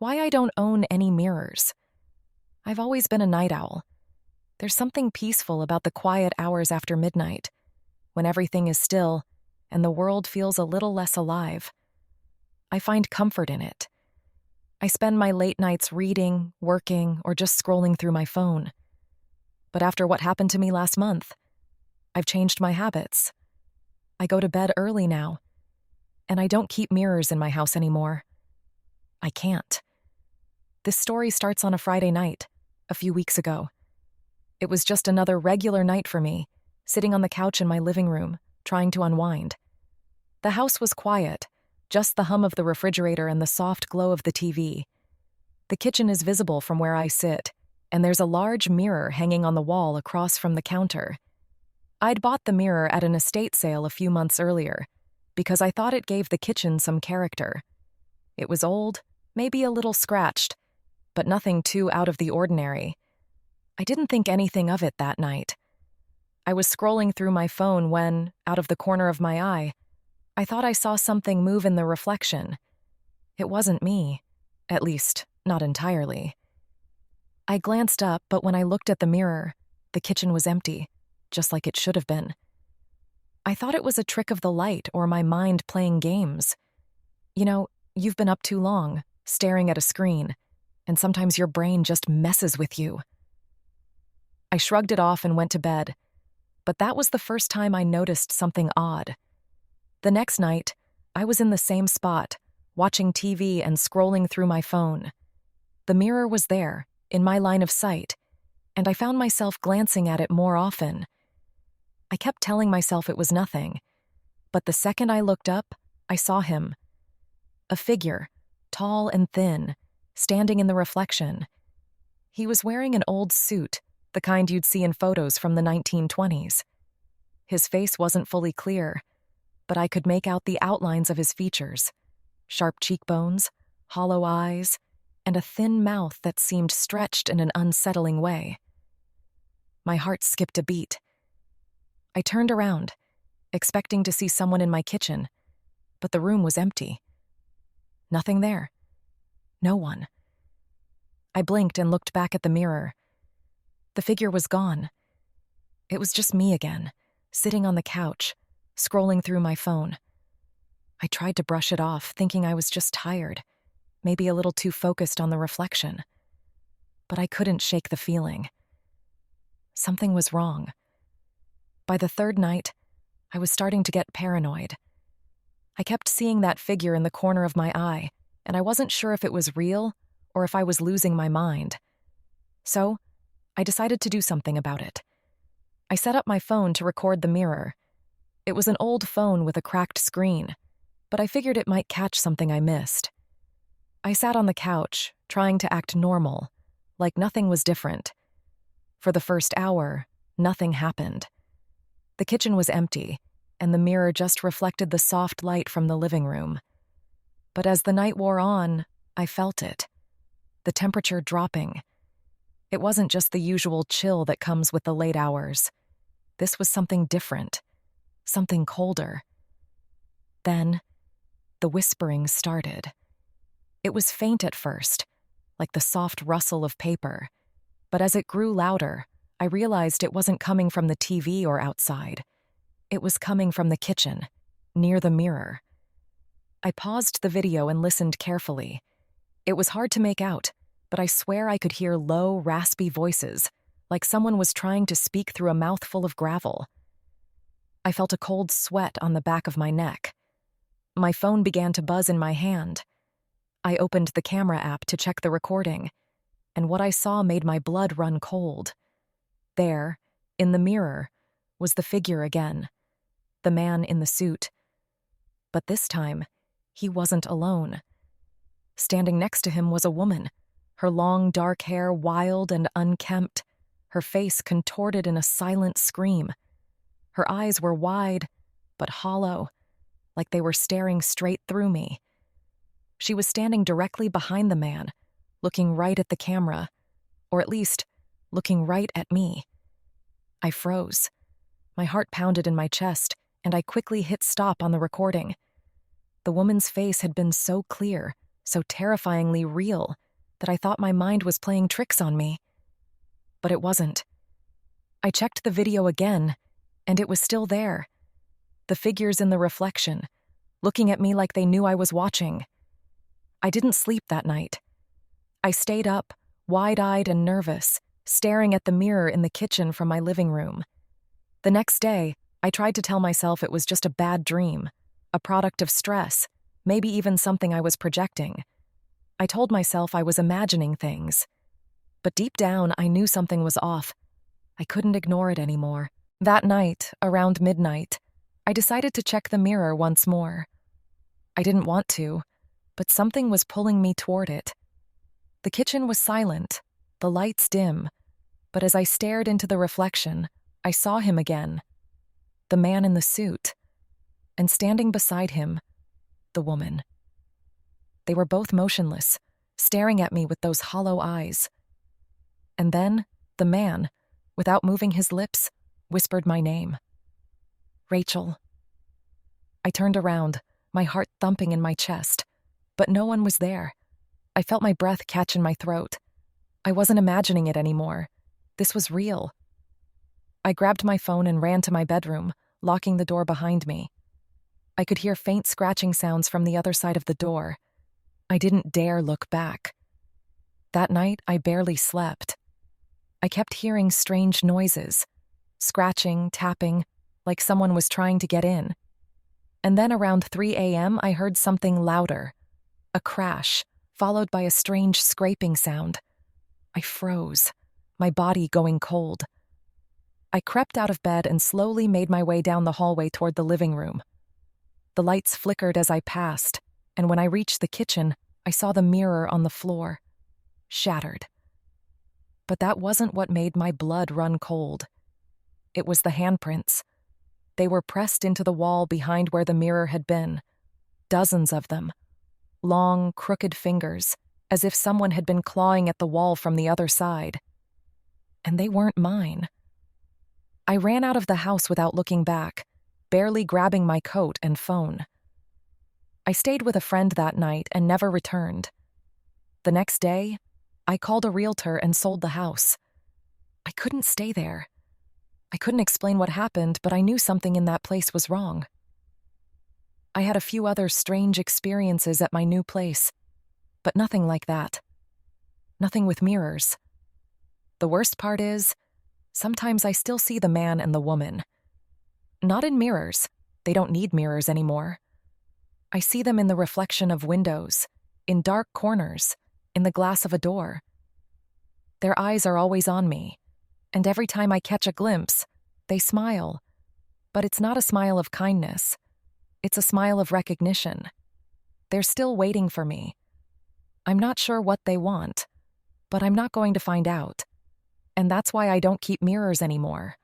why I don't own any mirrors. I've always been a night owl. There's something peaceful about the quiet hours after midnight, when everything is still and the world feels a little less alive. I find comfort in it. I spend my late nights reading, working, or just scrolling through my phone. But after what happened to me last month, I've changed my habits. I go to bed early now, and I don't keep mirrors in my house anymore. I can't. This story starts on a Friday night, a few weeks ago. It was just another regular night for me, sitting on the couch in my living room, trying to unwind. The house was quiet, just the hum of the refrigerator and the soft glow of the TV. The kitchen is visible from where I sit, and there's a large mirror hanging on the wall across from the counter. I'd bought the mirror at an estate sale a few months earlier, because I thought it gave the kitchen some character. It was old, maybe a little scratched, but nothing too out of the ordinary. I didn't think anything of it that night. I was scrolling through my phone when, out of the corner of my eye, I thought I saw something move in the reflection. It wasn't me, at least, not entirely. I glanced up, but when I looked at the mirror, the kitchen was empty, just like it should have been. I thought it was a trick of the light or my mind playing games. You know, you've been up too long, staring at a screen, and sometimes your brain just messes with you. I shrugged it off and went to bed, but that was the first time I noticed something odd. The next night, I was in the same spot, watching TV and scrolling through my phone. The mirror was there, in my line of sight, and I found myself glancing at it more often. I kept telling myself it was nothing, but the second I looked up, I saw him. A figure, tall and thin, standing in the reflection. He was wearing an old suit, the kind you'd see in photos from the 1920s. His face wasn't fully clear, but I could make out the outlines of his features: sharp cheekbones, hollow eyes, and a thin mouth that seemed stretched in an unsettling way. My heart skipped a beat. I turned around, expecting to see someone in my kitchen, but the room was empty. Nothing there. No one. I blinked and looked back at the mirror. The figure was gone. It was just me again, sitting on the couch, scrolling through my phone. I tried to brush it off, thinking I was just tired, maybe a little too focused on the reflection. But I couldn't shake the feeling. Something was wrong. By the third night, I was starting to get paranoid. I kept seeing that figure in the corner of my eye, and I wasn't sure if it was real or if I was losing my mind. So, I decided to do something about it. I set up my phone to record the mirror. It was an old phone with a cracked screen, but I figured it might catch something I missed. I sat on the couch, trying to act normal, like nothing was different. For the first hour, nothing happened. The kitchen was empty, and the mirror just reflected the soft light from the living room. But as the night wore on, I felt it. The temperature dropping. It wasn't just the usual chill that comes with the late hours. This was something different, something colder. Then, the whispering started. It was faint at first, like the soft rustle of paper, but as it grew louder, I realized it wasn't coming from the TV or outside. It was coming from the kitchen, near the mirror. I paused the video and listened carefully. It was hard to make out, but I swear I could hear low, raspy voices, like someone was trying to speak through a mouthful of gravel. I felt a cold sweat on the back of my neck. My phone began to buzz in my hand. I opened the camera app to check the recording, and what I saw made my blood run cold. There, in the mirror, was the figure again, the man in the suit. But this time, he wasn't alone. Standing next to him was a woman, her long dark hair wild and unkempt, her face contorted in a silent scream. Her eyes were wide, but hollow, like they were staring straight through me. She was standing directly behind the man, looking right at the camera, or at least, looking right at me. I froze. My heart pounded in my chest, and I quickly hit stop on the recording. The woman's face had been so clear, so terrifyingly real that I thought my mind was playing tricks on me. But it wasn't. I checked the video again, and it was still there. The figures in the reflection, looking at me like they knew I was watching. I didn't sleep that night. I stayed up, wide-eyed and nervous, staring at the mirror in the kitchen from my living room. The next day, I tried to tell myself it was just a bad dream, a product of stress, maybe even something I was projecting. I told myself I was imagining things. But deep down, I knew something was off. I couldn't ignore it anymore. That night, around midnight, I decided to check the mirror once more. I didn't want to, but something was pulling me toward it. The kitchen was silent, the lights dim, but as I stared into the reflection, I saw him again, the man in the suit, and standing beside him, the woman. They were both motionless, staring at me with those hollow eyes. And then, the man, without moving his lips, whispered my name. Rachel. I turned around, my heart thumping in my chest, but no one was there. I felt my breath catch in my throat. I wasn't imagining it anymore. This was real. I grabbed my phone and ran to my bedroom, locking the door behind me. I could hear faint scratching sounds from the other side of the door. I didn't dare look back. That night, I barely slept. I kept hearing strange noises, scratching, tapping, like someone was trying to get in. And then around 3 a.m., I heard something louder, a crash, followed by a strange scraping sound. I froze, my body going cold. I crept out of bed and slowly made my way down the hallway toward the living room. The lights flickered as I passed, and when I reached the kitchen, I saw the mirror on the floor, shattered. But that wasn't what made my blood run cold. It was the handprints. They were pressed into the wall behind where the mirror had been. Dozens of them. Long, crooked fingers, as if someone had been clawing at the wall from the other side. And they weren't mine. I ran out of the house without looking back, barely grabbing my coat and phone. I stayed with a friend that night and never returned. The next day, I called a realtor and sold the house. I couldn't stay there. I couldn't explain what happened, but I knew something in that place was wrong. I had a few other strange experiences at my new place, but nothing like that. Nothing with mirrors. The worst part is, sometimes I still see the man and the woman. Not in mirrors. They don't need mirrors anymore. I see them in the reflection of windows, in dark corners, in the glass of a door. Their eyes are always on me, and every time I catch a glimpse, they smile. But it's not a smile of kindness. It's a smile of recognition. They're still waiting for me. I'm not sure what they want, but I'm not going to find out. And that's why I don't keep mirrors anymore.